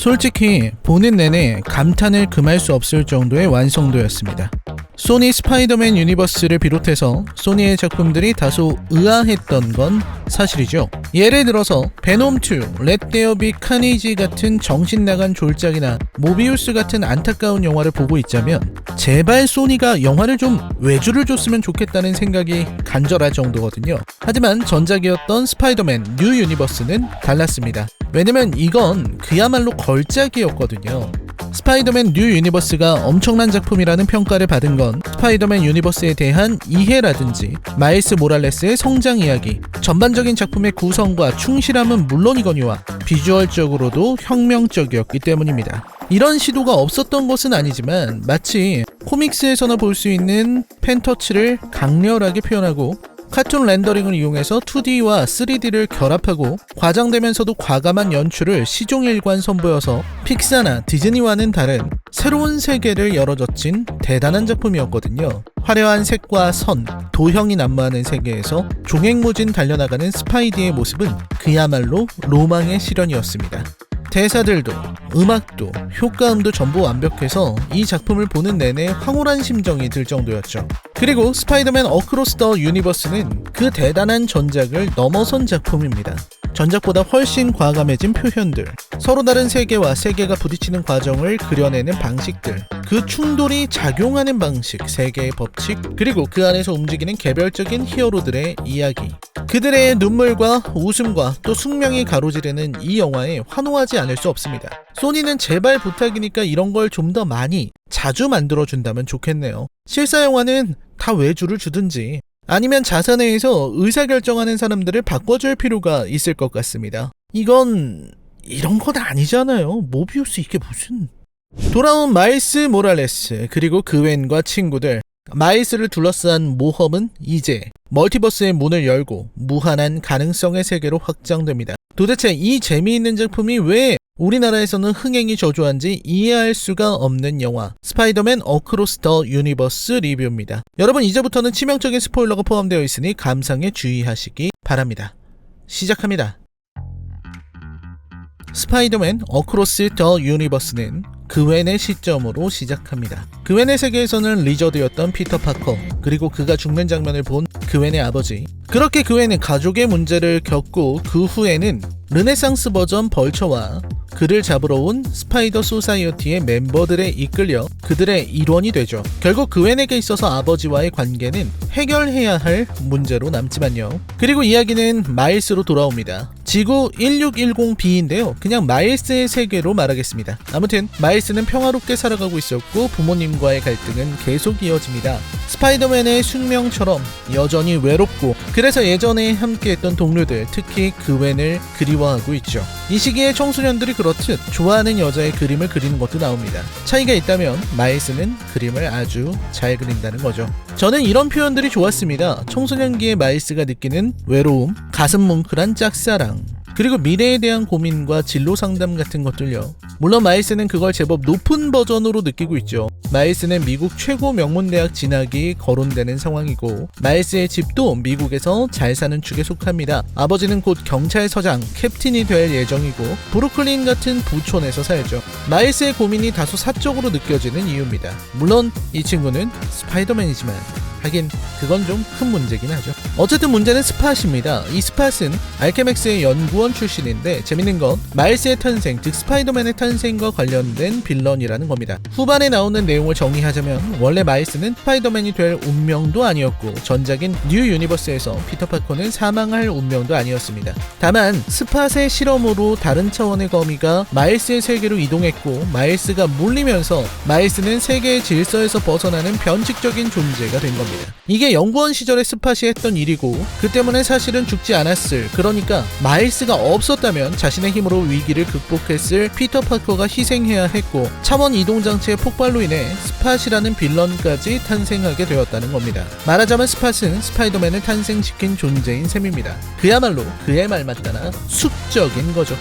솔직히 보는 내내 감탄을 금할 수 없을 정도의 완성도였습니다. 소니 스파이더맨 유니버스를 비롯해서 소니의 작품들이 다소 의아했던 건 사실이죠. 예를 들어서 베놈2, 렛 데어 비 카니지 같은 정신나간 졸작이나 모비우스 같은 안타까운 영화를 보고 있자면 제발 소니가 영화를 좀 외주를 줬으면 좋겠다는 생각이 간절할 정도거든요. 하지만 전작이었던 스파이더맨 뉴 유니버스는 달랐습니다. 왜냐면 이건 그야말로 걸작이었거든요. 스파이더맨 뉴 유니버스가 엄청난 작품이라는 평가를 받은 건 스파이더맨 유니버스에 대한 이해라든지 마일스 모랄레스의 성장 이야기, 전반적인 작품의 구성과 충실함은 물론이거니와 비주얼적으로도 혁명적이었기 때문입니다. 이런 시도가 없었던 것은 아니지만 마치 코믹스에서나 볼 수 있는 펜터치를 강렬하게 표현하고 카툰 렌더링을 이용해서 2D와 3D를 결합하고 과장되면서도 과감한 연출을 시종일관 선보여서 픽사나 디즈니와는 다른 새로운 세계를 열어젖힌 대단한 작품이었거든요. 화려한 색과 선, 도형이 난무하는 세계에서 종횡무진 달려나가는 스파이디의 모습은 그야말로 로망의 실현이었습니다. 대사들도 음악도 효과음도 전부 완벽해서 이 작품을 보는 내내 황홀한 심정이 들 정도였죠. 그리고 스파이더맨 어크로스 더 유니버스는 그 대단한 전작을 넘어선 작품입니다. 전작보다 훨씬 과감해진 표현들, 서로 다른 세계와 세계가 부딪히는 과정을 그려내는 방식들, 그 충돌이 작용하는 방식, 세계의 법칙, 그리고 그 안에서 움직이는 개별적인 히어로들의 이야기, 그들의 눈물과 웃음과 또 숙명이 가로지르는 이 영화에 환호하지 않을 수 없습니다. 소니는 제발 부탁이니까 이런 걸 좀 더 많이, 자주 만들어준다면 좋겠네요. 실사 영화는 다 외주를 주든지 아니면 자사내에서 의사결정하는 사람들을 바꿔줄 필요가 있을 것 같습니다. 이런 건 아니잖아요. 모비우스 이게 무슨... 돌아온 마일스 모랄레스 그리고 그웬과 친구들, 마일스를 둘러싼 모험은 이제 멀티버스의 문을 열고 무한한 가능성의 세계로 확장됩니다. 도대체 이 재미있는 작품이 왜 우리나라에서는 흥행이 저조한지 이해할 수가 없는 영화 스파이더맨 어크로스 더 유니버스 리뷰입니다. 여러분, 이제부터는 치명적인 스포일러가 포함되어 있으니 감상에 주의하시기 바랍니다. 시작합니다. 스파이더맨 어크로스 더 유니버스는 그웬의 시점으로 시작합니다. 그웬의 세계에서는 리저드였던 피터 파커, 그리고 그가 죽는 장면을 본 그웬의 아버지, 그렇게 그웬은 가족의 문제를 겪고 그 후에는 르네상스 버전 벌처와 그를 잡으러 온 스파이더 소사이어티의 멤버들에 이끌려 그들의 일원이 되죠. 결국 그웬에게 있어서 아버지와의 관계는 해결해야 할 문제로 남지만요. 그리고 이야기는 마일스로 돌아옵니다. 지구 1610B인데요. 그냥 마일스의 세계로 말하겠습니다. 아무튼 마일스는 평화롭게 살아가고 있었고 부모님과의 갈등은 계속 이어집니다. 스파이더맨의 숙명처럼 여전히 외롭고, 그래서 예전에 함께했던 동료들, 특히 그웬을 그리워하고 있죠. 이 시기에 청소년들이 그렇듯 좋아하는 여자의 그림을 그리는 것도 나옵니다. 차이가 있다면 마일스는 그림을 아주 잘 그린다는 거죠. 저는 이런 표현들이 좋았습니다. 청소년기의 마일스가 느끼는 외로움, 가슴 뭉클한 짝사랑, 그리고 미래에 대한 고민과 진로 상담 같은 것들요. 물론 마일스는 그걸 제법 높은 버전으로 느끼고 있죠. 마일스는 미국 최고 명문대학 진학이 거론되는 상황이고, 마일스의 집도 미국에서 잘 사는 축에 속합니다. 아버지는 곧 경찰서장, 캡틴이 될 예정이고 브루클린 같은 부촌에서 살죠. 마일스의 고민이 다소 사적으로 느껴지는 이유입니다. 물론 이 친구는 스파이더맨이지만 하긴 그건 좀 큰 문제긴 하죠. 어쨌든 문제는 스팟입니다. 이 스팟은 알케맥스의 연구원 출신인데, 재밌는 건 마일스의 탄생, 즉 스파이더맨의 탄생과 관련된 빌런이라는 겁니다. 후반에 나오는 내용을 정리하자면 원래 마일스는 스파이더맨이 될 운명도 아니었고, 전작인 뉴 유니버스에서 피터 파커는 사망할 운명도 아니었습니다. 다만 스팟의 실험으로 다른 차원의 거미가 마일스의 세계로 이동했고, 마일스가 물리면서 마일스는 세계의 질서에서 벗어나는 변칙적인 존재가 된 겁니다. 이게 연구원 시절에 스팟이 했던 일이고, 그 때문에 사실은 죽지 않았을, 그러니까 마일스가 없었다면 자신의 힘으로 위기를 극복했을 피터 파커가 희생해야 했고, 차원 이동장치의 폭발로 인해 스팟이라는 빌런까지 탄생하게 되었다는 겁니다. 말하자면 스팟은 스파이더맨을 탄생시킨 존재인 셈입니다. 그야말로 그의 말 맞다나 숙적인 거죠.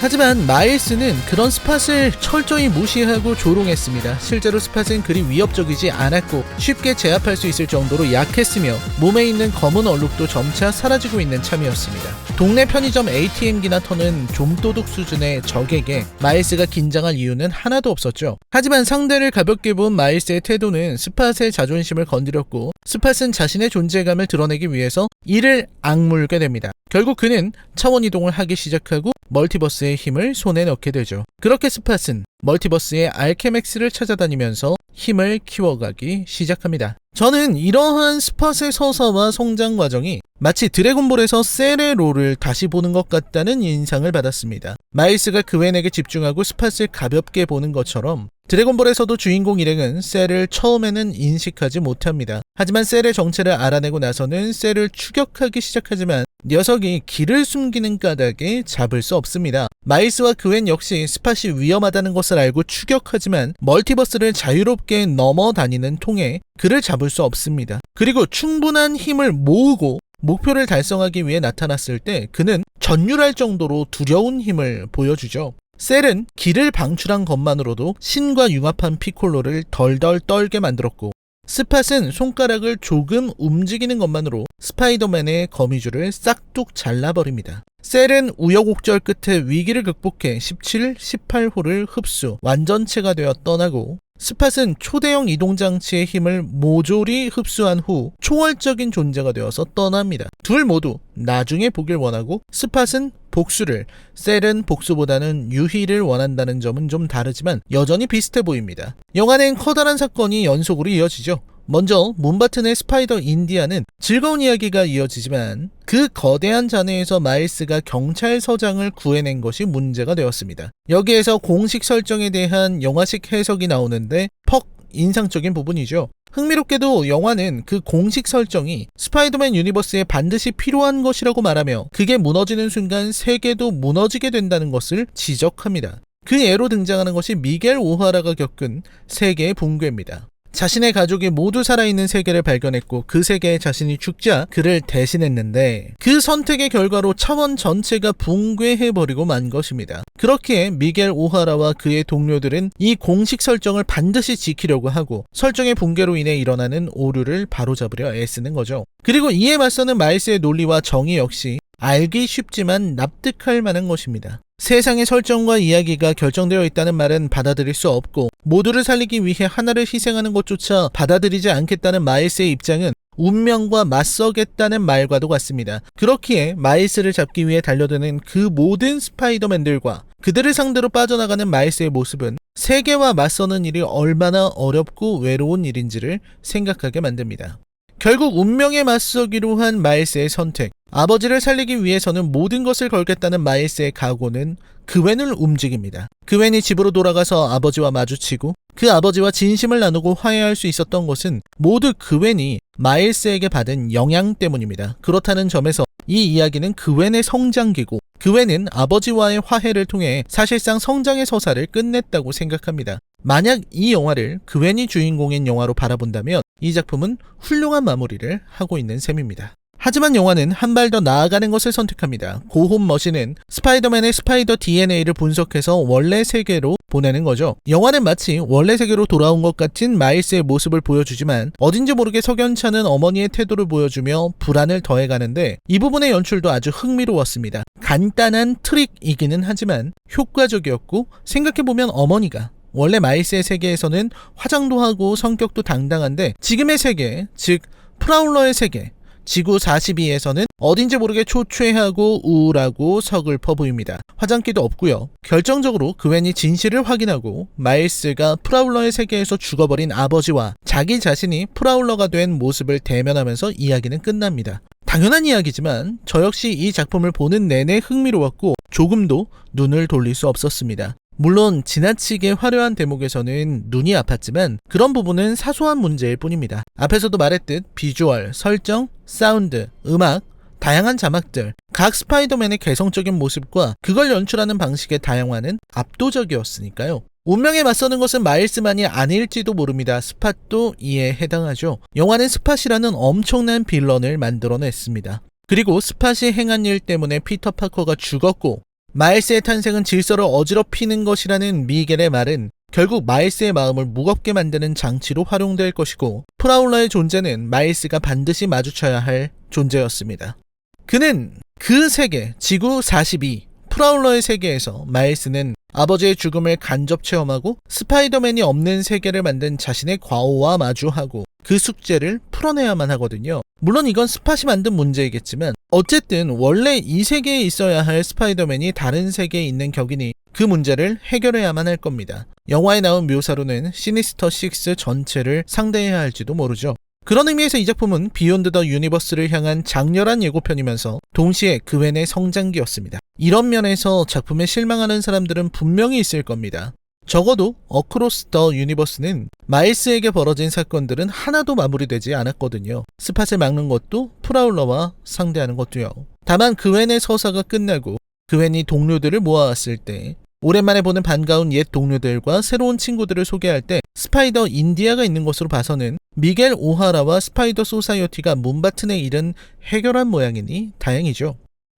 하지만 마일스는 그런 스팟을 철저히 무시하고 조롱했습니다. 실제로 스팟은 그리 위협적이지 않았고 쉽게 제압할 수 있을 정도로 약했으며 몸에 있는 검은 얼룩도 점차 사라지고 있는 참이었습니다. 동네 편의점 ATM기나 터는 좀도둑 수준의 적에게 마일스가 긴장할 이유는 하나도 없었죠. 하지만 상대를 가볍게 본 마일스의 태도는 스팟의 자존심을 건드렸고 스팟은 자신의 존재감을 드러내기 위해서 이를 악물게 됩니다. 결국 그는 차원 이동을 하기 시작하고 멀티버스의 힘을 손에 넣게 되죠. 그렇게 스팟은 멀티버스의 알케맥스를 찾아다니면서 힘을 키워가기 시작합니다. 저는 이러한 스팟의 서사와 성장 과정이 마치 드래곤볼에서 셀의 롤을 다시 보는 것 같다는 인상을 받았습니다. 마일스가 그웬에게 집중하고 스팟을 가볍게 보는 것처럼 드래곤볼에서도 주인공 일행은 셀을 처음에는 인식하지 못합니다. 하지만 셀의 정체를 알아내고 나서는 셀을 추격하기 시작하지만 녀석이 길을 숨기는 까닭에 잡을 수 없습니다. 마일스와 그웬 역시 스팟이 위험하다는 것을 알고 추격하지만 멀티버스를 자유롭게 넘어다니는 통에 그를 잡을 수 없습니다. 그리고 충분한 힘을 모으고 목표를 달성하기 위해 나타났을 때 그는 전율할 정도로 두려운 힘을 보여주죠. 셀은 길을 방출한 것만으로도 신과 융합한 피콜로를 덜덜 떨게 만들었고 스팟은 손가락을 조금 움직이는 것만으로 스파이더맨의 거미줄을 싹둑 잘라버립니다. 셀은 우여곡절 끝에 위기를 극복해 17, 18호를 흡수, 완전체가 되어 떠나고 스팟은 초대형 이동장치의 힘을 모조리 흡수한 후 초월적인 존재가 되어서 떠납니다. 둘 모두 나중에 보길 원하고 스팟은 복수를, 셀은 복수보다는 유희를 원한다는 점은 좀 다르지만 여전히 비슷해 보입니다. 영화는 커다란 사건이 연속으로 이어지죠. 먼저 문바튼의 스파이더 인디아는 즐거운 이야기가 이어지지만 그 거대한 잔해에서 마일스가 경찰서장을 구해낸 것이 문제가 되었습니다. 여기에서 공식 설정에 대한 영화식 해석이 나오는데 퍽 인상적인 부분이죠. 흥미롭게도 영화는 그 공식 설정이 스파이더맨 유니버스에 반드시 필요한 것이라고 말하며 그게 무너지는 순간 세계도 무너지게 된다는 것을 지적합니다. 그 예로 등장하는 것이 미겔 오하라가 겪은 세계의 붕괴입니다. 자신의 가족이 모두 살아있는 세계를 발견했고 그 세계에 자신이 죽자 그를 대신했는데 그 선택의 결과로 차원 전체가 붕괴해버리고 만 것입니다. 그렇기에 미겔 오하라와 그의 동료들은 이 공식 설정을 반드시 지키려고 하고 설정의 붕괴로 인해 일어나는 오류를 바로잡으려 애쓰는 거죠. 그리고 이에 맞서는 마일스의 논리와 정의 역시 알기 쉽지만 납득할 만한 것입니다. 세상의 설정과 이야기가 결정되어 있다는 말은 받아들일 수 없고 모두를 살리기 위해 하나를 희생하는 것조차 받아들이지 않겠다는 마일스의 입장은 운명과 맞서겠다는 말과도 같습니다. 그렇기에 마일스를 잡기 위해 달려드는 그 모든 스파이더맨들과 그들을 상대로 빠져나가는 마일스의 모습은 세계와 맞서는 일이 얼마나 어렵고 외로운 일인지를 생각하게 만듭니다. 결국 운명에 맞서기로 한 마일스의 선택, 아버지를 살리기 위해서는 모든 것을 걸겠다는 마일스의 각오는 그웬을 움직입니다. 그웬이 집으로 돌아가서 아버지와 마주치고 그 아버지와 진심을 나누고 화해할 수 있었던 것은 모두 그웬이 마일스에게 받은 영향 때문입니다. 그렇다는 점에서 이 이야기는 그웬의 성장기고 그웬은 아버지와의 화해를 통해 사실상 성장의 서사를 끝냈다고 생각합니다. 만약 이 영화를 그웬이 주인공인 영화로 바라본다면 이 작품은 훌륭한 마무리를 하고 있는 셈입니다. 하지만 영화는 한 발 더 나아가는 것을 선택합니다. 고홈 머신은 스파이더맨의 스파이더 DNA를 분석해서 원래 세계로 보내는 거죠. 영화는 마치 원래 세계로 돌아온 것 같은 마일스의 모습을 보여주지만 어딘지 모르게 석연찮은 어머니의 태도를 보여주며 불안을 더해가는데 이 부분의 연출도 아주 흥미로웠습니다. 간단한 트릭이기는 하지만 효과적이었고 생각해보면 어머니가 원래 마일스의 세계에서는 화장도 하고 성격도 당당한데 지금의 세계, 즉 프라울러의 세계, 지구 42에서는 어딘지 모르게 초췌하고 우울하고 서글퍼 보입니다. 화장기도 없고요. 결정적으로 그웬이 진실을 확인하고 마일스가 프라울러의 세계에서 죽어버린 아버지와 자기 자신이 프라울러가 된 모습을 대면하면서 이야기는 끝납니다. 당연한 이야기지만 저 역시 이 작품을 보는 내내 흥미로웠고 조금도 눈을 돌릴 수 없었습니다. 물론 지나치게 화려한 대목에서는 눈이 아팠지만 그런 부분은 사소한 문제일 뿐입니다. 앞에서도 말했듯 비주얼, 설정, 사운드, 음악, 다양한 자막들, 각 스파이더맨의 개성적인 모습과 그걸 연출하는 방식의 다양화는 압도적이었으니까요. 운명에 맞서는 것은 마일스만이 아닐지도 모릅니다. 스팟도 이에 해당하죠. 영화는 스팟이라는 엄청난 빌런을 만들어냈습니다. 그리고 스팟이 행한 일 때문에 피터 파커가 죽었고 마일스의 탄생은 질서를 어지럽히는 것이라는 미겔의 말은 결국 마일스의 마음을 무겁게 만드는 장치로 활용될 것이고, 프라울러의 존재는 마일스가 반드시 마주쳐야 할 존재였습니다. 그는 그 세계, 지구 42, 프라울러의 세계에서 마일스는 아버지의 죽음을 간접 체험하고 스파이더맨이 없는 세계를 만든 자신의 과오와 마주하고 그 숙제를 풀어내야만 하거든요. 물론 이건 스팟이 만든 문제이겠지만 어쨌든 원래 이 세계에 있어야 할 스파이더맨이 다른 세계에 있는 격이니 그 문제를 해결해야만 할 겁니다. 영화에 나온 묘사로는 시니스터 6 전체를 상대해야 할지도 모르죠. 그런 의미에서 이 작품은 비욘드 더 유니버스를 향한 장렬한 예고편이면서 동시에 그웬의 성장기였습니다. 이런 면에서 작품에 실망하는 사람들은 분명히 있을 겁니다. 적어도 어크로스 더 유니버스는 마일스에게 벌어진 사건들은 하나도 마무리되지 않았거든요. 스팟을 막는 것도 프라울러와 상대하는 것도요. 다만 그웬의 서사가 끝나고 그웬이 동료들을 모아왔을 때 오랜만에 보는 반가운 옛 동료들과 새로운 친구들을 소개할 때 스파이더 인디아가 있는 것으로 봐서는 미겔 오하라와 스파이더 소사이어티가 문바튼의 일은 해결한 모양이니 다행이죠.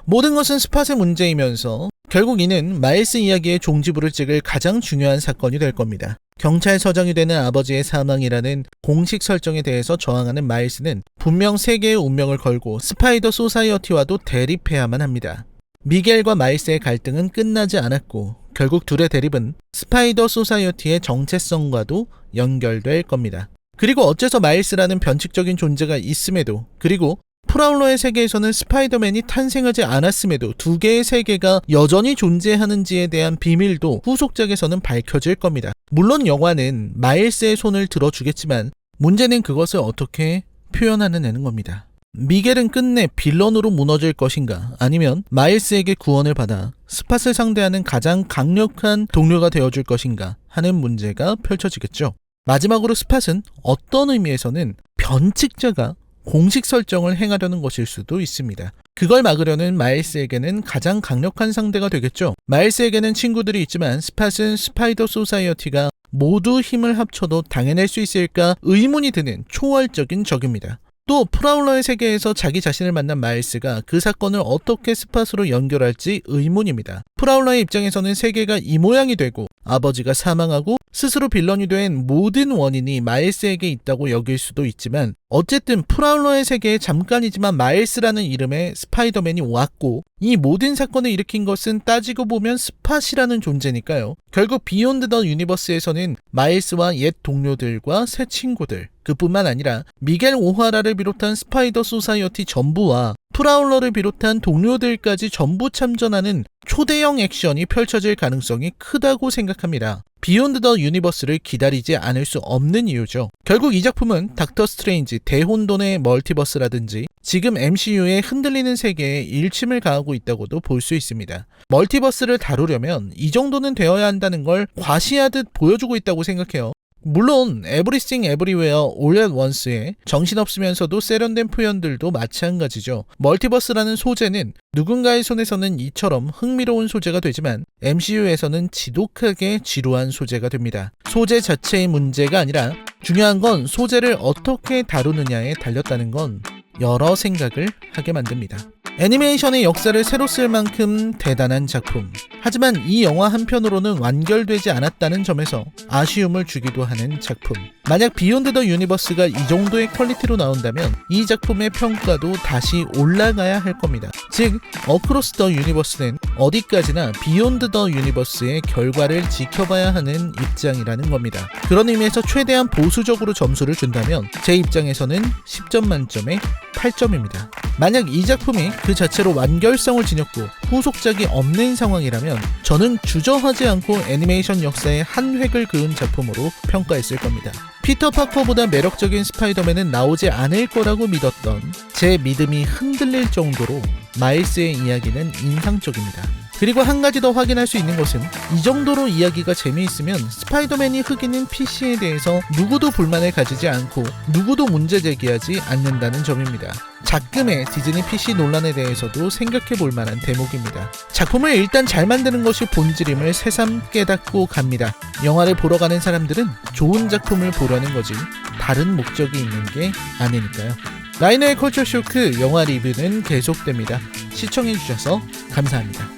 모든 것은 스팟의 문제이면서 결국 이는 마일스 이야기의 종지부를 찍을 가장 중요한 사건이 될 겁니다. 경찰서장이 되는 아버지의 사망이라는 공식 설정에 대해서 저항하는 마일스는 분명 세계의 운명을 걸고 스파이더 소사이어티와도 대립해야만 합니다. 미겔과 마일스의 갈등은 끝나지 않았고 결국 둘의 대립은 스파이더 소사이어티의 정체성과도 연결될 겁니다. 그리고 어째서 마일스라는 변칙적인 존재가 있음에도, 그리고 프라울러의 세계에서는 스파이더맨이 탄생하지 않았음에도 두 개의 세계가 여전히 존재하는지에 대한 비밀도 후속작에서는 밝혀질 겁니다. 물론 영화는 마일스의 손을 들어주겠지만 문제는 그것을 어떻게 표현하느냐는 겁니다. 미겔은 끝내 빌런으로 무너질 것인가, 아니면 마일스에게 구원을 받아 스팟을 상대하는 가장 강력한 동료가 되어줄 것인가 하는 문제가 펼쳐지겠죠. 마지막으로 스팟은 어떤 의미에서는 변칙자가 공식 설정을 행하려는 것일 수도 있습니다. 그걸 막으려는 마일스에게는 가장 강력한 상대가 되겠죠. 마일스에게는 친구들이 있지만 스팟은 스파이더 소사이어티가 모두 힘을 합쳐도 당해낼 수 있을까 의문이 드는 초월적인 적입니다. 또 프라울러의 세계에서 자기 자신을 만난 마일스가 그 사건을 어떻게 스팟으로 연결할지 의문입니다. 프라울러의 입장에서는 세계가 이 모양이 되고 아버지가 사망하고 스스로 빌런이 된 모든 원인이 마일스에게 있다고 여길 수도 있지만, 어쨌든 프라울러의 세계에 잠깐이지만 마일스라는 이름의 스파이더맨이 왔고 이 모든 사건을 일으킨 것은 따지고 보면 스팟이라는 존재니까요. 결국 비욘드 더 유니버스에서는 마일스와 옛 동료들과 새 친구들, 그뿐만 아니라 미겔 오하라를 비롯한 스파이더 소사이어티 전부와 프라울러를 비롯한 동료들까지 전부 참전하는 초대형 액션이 펼쳐질 가능성이 크다고 생각합니다. 비욘드 더 유니버스를 기다리지 않을 수 없는 이유죠. 결국 이 작품은 닥터 스트레인지 대혼돈의 멀티버스라든지 지금 MCU의 흔들리는 세계에 일침을 가하고 있다고도 볼 수 있습니다. 멀티버스를 다루려면 이 정도는 되어야 한다는 걸 과시하듯 보여주고 있다고 생각해요. 물론 Everything Everywhere All at Once의 정신없으면서도 세련된 표현들도 마찬가지죠. 멀티버스라는 소재는 누군가의 손에서는 이처럼 흥미로운 소재가 되지만 MCU에서는 지독하게 지루한 소재가 됩니다. 소재 자체의 문제가 아니라 중요한 건 소재를 어떻게 다루느냐에 달렸다는 건 여러 생각을 하게 만듭니다. 애니메이션의 역사를 새로 쓸 만큼 대단한 작품. 하지만 이 영화 한편으로는 완결되지 않았다는 점에서 아쉬움을 주기도 하는 작품. 만약 비욘드 더 유니버스가 이 정도의 퀄리티로 나온다면 이 작품의 평가도 다시 올라가야 할 겁니다. 즉, 어크로스 더 유니버스는 어디까지나 비욘드 더 유니버스의 결과를 지켜봐야 하는 입장이라는 겁니다. 그런 의미에서 최대한 보수적으로 점수를 준다면 제 입장에서는 10점 만점에 8점입니다. 만약 이 작품이 그 자체로 완결성을 지녔고 후속작이 없는 상황이라면 저는 주저하지 않고 애니메이션 역사의 한 획을 그은 작품으로 평가했을 겁니다. 피터 파커보다 매력적인 스파이더맨은 나오지 않을 거라고 믿었던 제 믿음이 흔들릴 정도로 마일스의 이야기는 인상적입니다. 그리고 한 가지 더 확인할 수 있는 것은 이 정도로 이야기가 재미있으면 스파이더맨이 흑인인 PC에 대해서 누구도 불만을 가지지 않고 누구도 문제 제기하지 않는다는 점입니다. 작금의 디즈니 PC 논란에 대해서도 생각해 볼 만한 대목입니다. 작품을 일단 잘 만드는 것이 본질임을 새삼 깨닫고 갑니다. 영화를 보러 가는 사람들은 좋은 작품을 보려는 거지 다른 목적이 있는 게 아니니까요. 라이너의 컬처 쇼크 영화 리뷰는 계속됩니다. 시청해주셔서 감사합니다.